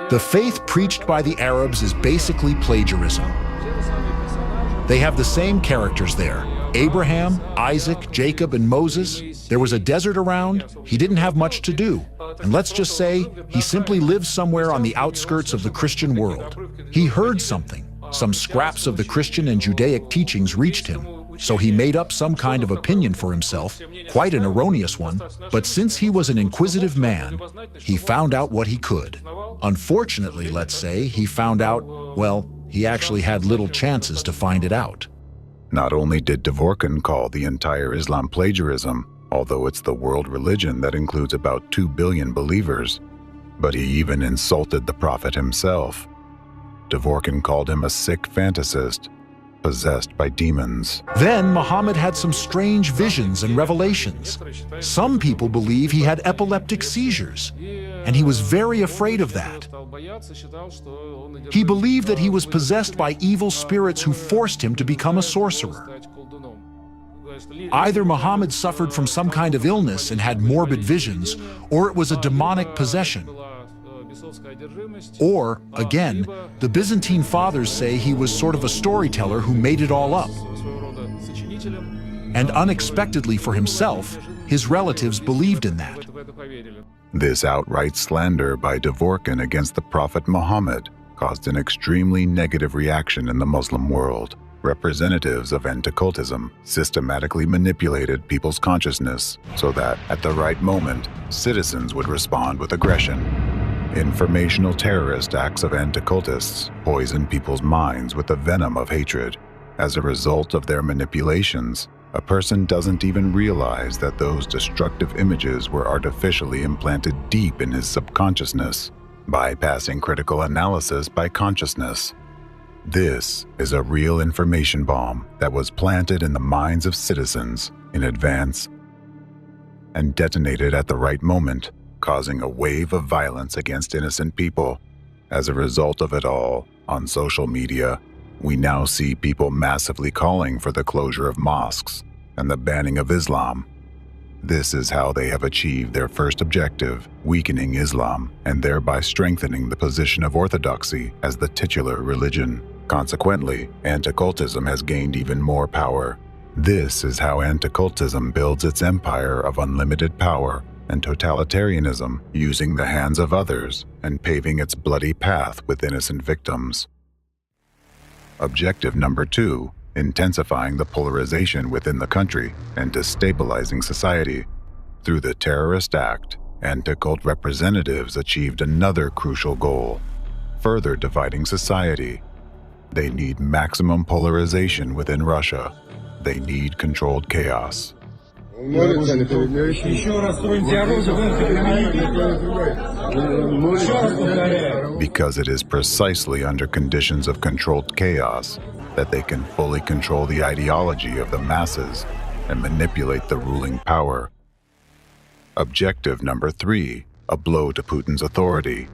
The faith preached by the Arabs is basically plagiarism. They have the same characters there: Abraham, Isaac, Jacob, and Moses. There was a desert around. He didn't have much to do. And let's just say he simply lived somewhere on the outskirts of the Christian world. He heard something. Some scraps of the Christian and Judaic teachings reached him. So he made up some kind of opinion for himself, quite an erroneous one. But since he was an inquisitive man, he found out what he could. Unfortunately, let's say, he found out, well, he actually had little chances to find it out. Not only did Dvorkin call the entire Islam plagiarism, although it's the world religion that includes about 2 billion believers, but he even insulted the Prophet himself. Dvorkin called him a sick fantasist, possessed by demons. Then Muhammad had some strange visions and revelations. Some people believe he had epileptic seizures, and he was very afraid of that. He believed that he was possessed by evil spirits who forced him to become a sorcerer. Either Muhammad suffered from some kind of illness and had morbid visions, or it was a demonic possession. Or, again, the Byzantine fathers say he was sort of a storyteller who made it all up. And unexpectedly for himself, his relatives believed in that. This outright slander by Dvorkin against the Prophet Muhammad caused an extremely negative reaction in the Muslim world. Representatives of anti-cultism systematically manipulated people's consciousness so that, at the right moment, citizens would respond with aggression. Informational terrorist acts of anti-cultists poison people's minds with the venom of hatred. As a result of their manipulations, a person doesn't even realize that those destructive images were artificially implanted deep in his subconsciousness, bypassing critical analysis by consciousness. This is a real information bomb that was planted in the minds of citizens in advance and detonated at the right moment, causing a wave of violence against innocent people. As a result of it all, on social media, we now see people massively calling for the closure of mosques and the banning of Islam. This is how they have achieved their first objective, weakening Islam and thereby strengthening the position of orthodoxy as the titular religion. Consequently, anti-cultism has gained even more power. This is how anti-cultism builds its empire of unlimited power and totalitarianism, using the hands of others and paving its bloody path with innocent victims. Objective number 2, intensifying the polarization within the country and destabilizing society. Through the terrorist act, anti-cult representatives achieved another crucial goal: further dividing society. They need maximum polarization within Russia. They need controlled chaos. Because it is precisely under conditions of controlled chaos that they can fully control the ideology of the masses and manipulate the ruling power. Objective number 3, a blow to Putin's authority.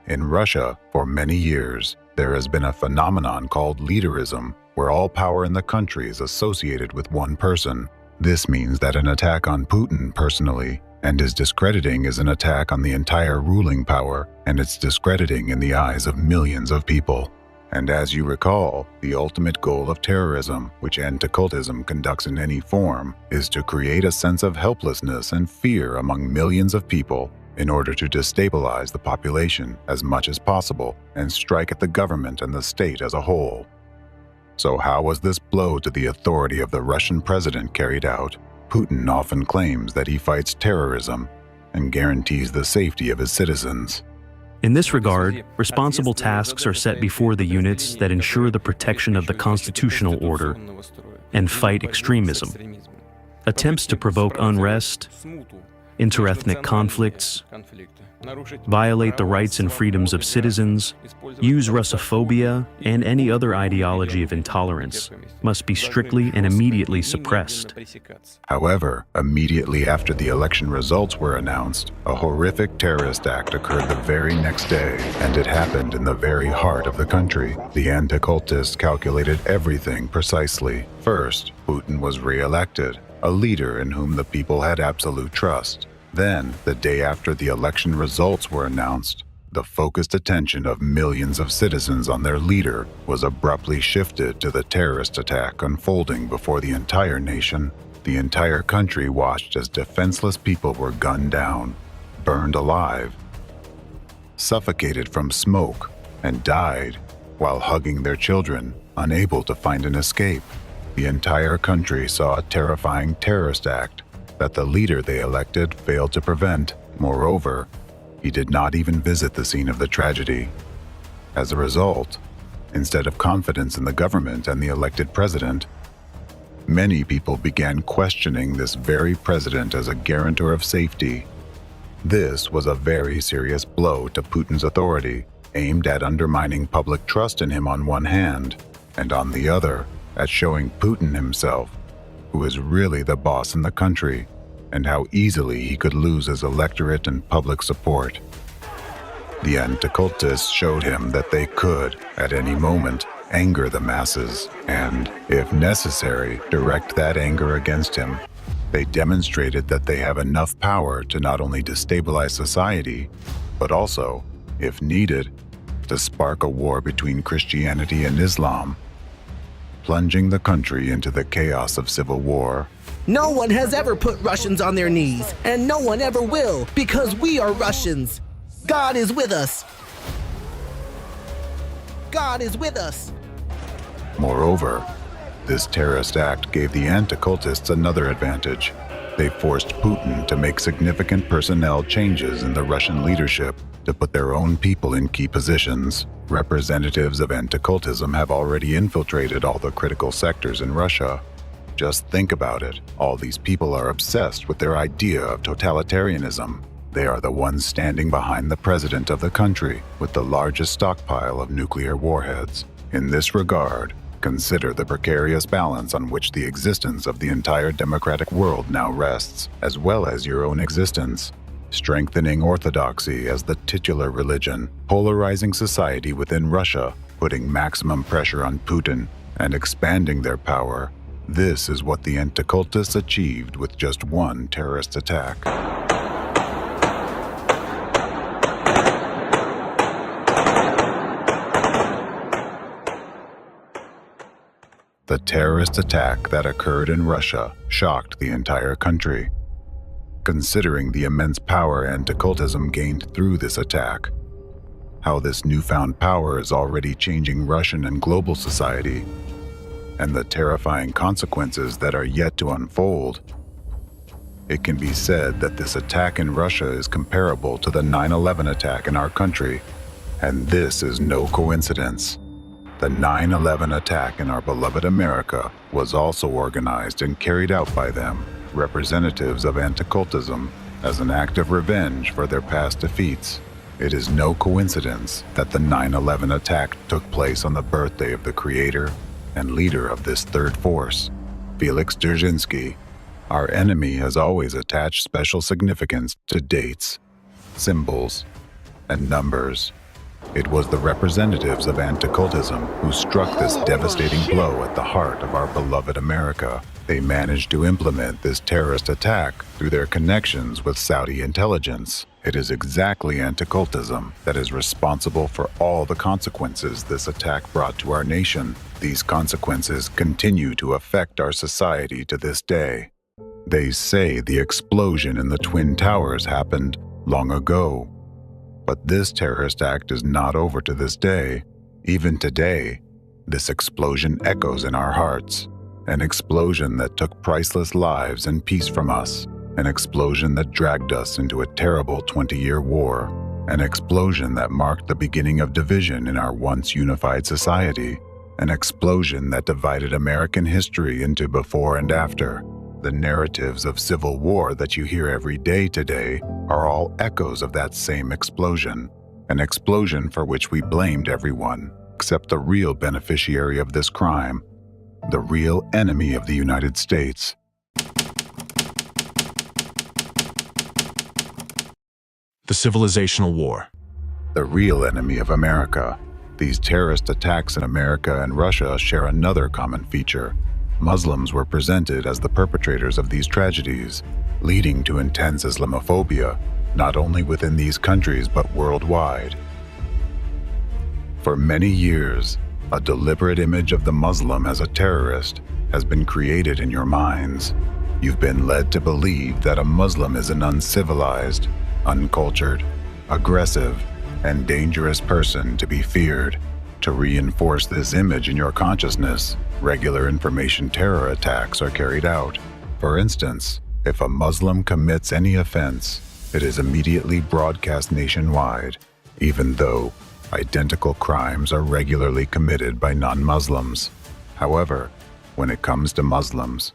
In Russia, for many years, there has been a phenomenon called leaderism, where all power in the country is associated with one person. This means that an attack on Putin personally and his discrediting is an attack on the entire ruling power, and it's discrediting in the eyes of millions of people. And as you recall, the ultimate goal of terrorism, which anti-cultism conducts in any form, is to create a sense of helplessness and fear among millions of people in order to destabilize the population as much as possible and strike at the government and the state as a whole. So how was this blow to the authority of the Russian president carried out? Putin often claims that he fights terrorism and guarantees the safety of his citizens. In this regard, responsible tasks are set before the units that ensure the protection of the constitutional order and fight extremism. Attempts to provoke unrest, interethnic conflicts, violate the rights and freedoms of citizens, use Russophobia, and any other ideology of intolerance must be strictly and immediately suppressed. However, immediately after the election results were announced, a horrific terrorist act occurred the very next day, and it happened in the very heart of the country. The anti-cultists calculated everything precisely. First, Putin was re-elected, a leader in whom the people had absolute trust. Then, the day after the election results were announced, the focused attention of millions of citizens on their leader was abruptly shifted to the terrorist attack unfolding before the entire nation. The entire country watched as defenseless people were gunned down, burned alive, suffocated from smoke, and died while hugging their children, unable to find an escape. The entire country saw a terrifying terrorist act that the leader they elected failed to prevent. Moreover, he did not even visit the scene of the tragedy. As a result, instead of confidence in the government and the elected president, many people began questioning this very president as a guarantor of safety. This was a very serious blow to Putin's authority, aimed at undermining public trust in him on one hand, and on the other, at showing Putin himself who is really the boss in the country, and how easily he could lose his electorate and public support. The anti-cultists showed him that they could, at any moment, anger the masses, and, if necessary, direct that anger against him. They demonstrated that they have enough power to not only destabilize society, but also, if needed, to spark a war between Christianity and Islam, plunging the country into the chaos of civil war. No one has ever put Russians on their knees, and no one ever will, because we are Russians. God is with us. God is with us. Moreover, this terrorist act gave the anti-cultists another advantage. They forced Putin to make significant personnel changes in the Russian leadership to put their own people in key positions. Representatives of anti-cultism have already infiltrated all the critical sectors in Russia. Just think about it. All these people are obsessed with their idea of totalitarianism. They are the ones standing behind the president of the country with the largest stockpile of nuclear warheads. In this regard, consider the precarious balance on which the existence of the entire democratic world now rests, as well as your own existence. Strengthening orthodoxy as the titular religion, polarizing society within Russia, putting maximum pressure on Putin, and expanding their power. This is what the anti-cultists achieved with just one terrorist attack. The terrorist attack that occurred in Russia shocked the entire country. Considering the immense power anti-cultism gained through this attack, how this newfound power is already changing Russian and global society, and the terrifying consequences that are yet to unfold, it can be said that this attack in Russia is comparable to the 9/11 attack in our country, and this is no coincidence. The 9/11 attack in our beloved America was also organized and carried out by them, representatives of anti-cultism, as an act of revenge for their past defeats. It is no coincidence that the 9/11 attack took place on the birthday of the creator and leader of this third force, Felix Dzerzhinsky. Our enemy has always attached special significance to dates, symbols, and numbers. It was the representatives of anti-cultism who struck this devastating blow at the heart of our beloved America. They managed to implement this terrorist attack through their connections with Saudi intelligence. It is exactly anti-cultism that is responsible for all the consequences this attack brought to our nation. These consequences continue to affect our society to this day. They say the explosion in the Twin Towers happened long ago. But this terrorist act is not over to this day. Even today, this explosion echoes in our hearts. An explosion that took priceless lives and peace from us. An explosion that dragged us into a terrible 20-year war. An explosion that marked the beginning of division in our once unified society. An explosion that divided American history into before and after. The narratives of civil war that you hear every day today are all echoes of that same explosion. An explosion for which we blamed everyone, except the real beneficiary of this crime, the real enemy of the United States. The civilizational war. The real enemy of America. These terrorist attacks in America and Russia share another common feature. Muslims were presented as the perpetrators of these tragedies, leading to intense Islamophobia, not only within these countries but worldwide. For many years, a deliberate image of the Muslim as a terrorist has been created in your minds. You've been led to believe that a Muslim is an uncivilized, uncultured, aggressive, and dangerous person to be feared. To reinforce this image in your consciousness, regular information terror attacks are carried out. For instance, if a Muslim commits any offense, it is immediately broadcast nationwide, even though identical crimes are regularly committed by non-Muslims. However, when it comes to Muslims,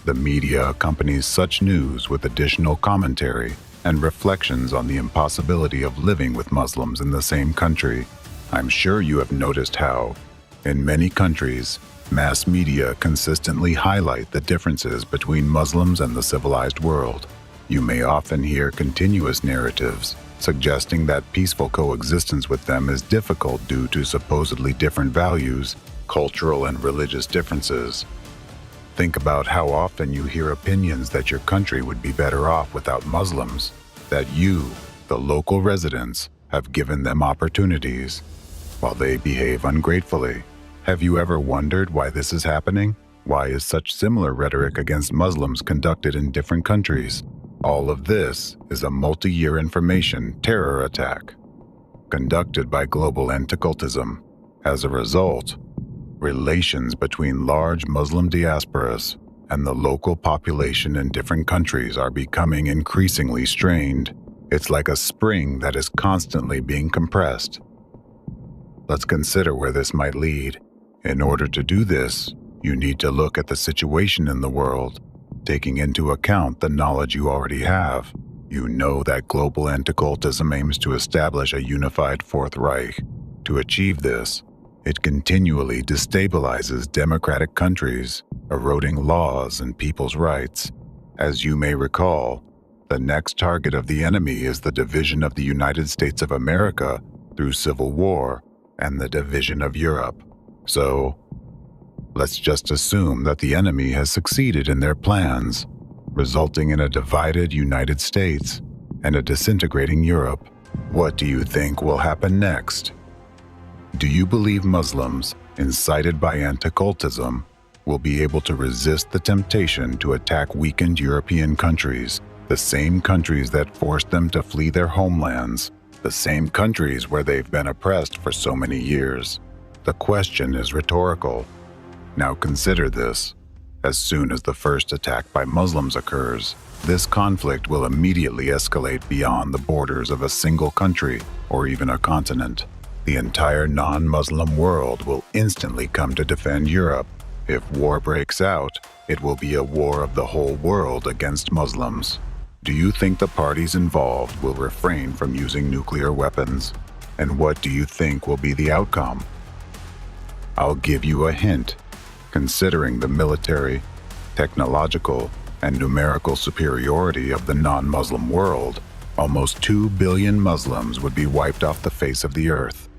the media accompanies such news with additional commentary and reflections on the impossibility of living with Muslims in the same country. I'm sure you have noticed how, in many countries, mass media consistently highlight the differences between Muslims and the civilized world. You may often hear continuous narratives suggesting that peaceful coexistence with them is difficult due to supposedly different values, cultural and religious differences. Think about how often you hear opinions that your country would be better off without Muslims, that you, the local residents, have given them opportunities, while they behave ungratefully. Have you ever wondered why this is happening? Why is such similar rhetoric against Muslims conducted in different countries? All of this is a multi-year information terror attack conducted by global anti-cultism. As a result, relations between large Muslim diasporas and the local population in different countries are becoming increasingly strained. It's like a spring that is constantly being compressed. Let's consider where this might lead. In order to do this, you need to look at the situation in the world, taking into account the knowledge you already have. You know that global anti-cultism aims to establish a unified Fourth Reich. To achieve this, it continually destabilizes democratic countries, eroding laws and people's rights. As you may recall, the next target of the enemy is the division of the United States of America through civil war and the division of Europe. So, let's just assume that the enemy has succeeded in their plans, resulting in a divided United States and a disintegrating Europe. What do you think will happen next? Do you believe Muslims, incited by anti-cultism, will be able to resist the temptation to attack weakened European countries, the same countries that forced them to flee their homelands, the same countries where they've been oppressed for so many years? The question is rhetorical. Now consider this. As soon as the first attack by Muslims occurs, this conflict will immediately escalate beyond the borders of a single country or even a continent. The entire non-Muslim world will instantly come to defend Europe. If war breaks out, it will be a war of the whole world against Muslims. Do you think the parties involved will refrain from using nuclear weapons? And what do you think will be the outcome? I'll give you a hint. Considering the military, technological, and numerical superiority of the non-Muslim world, almost 2 billion Muslims would be wiped off the face of the earth.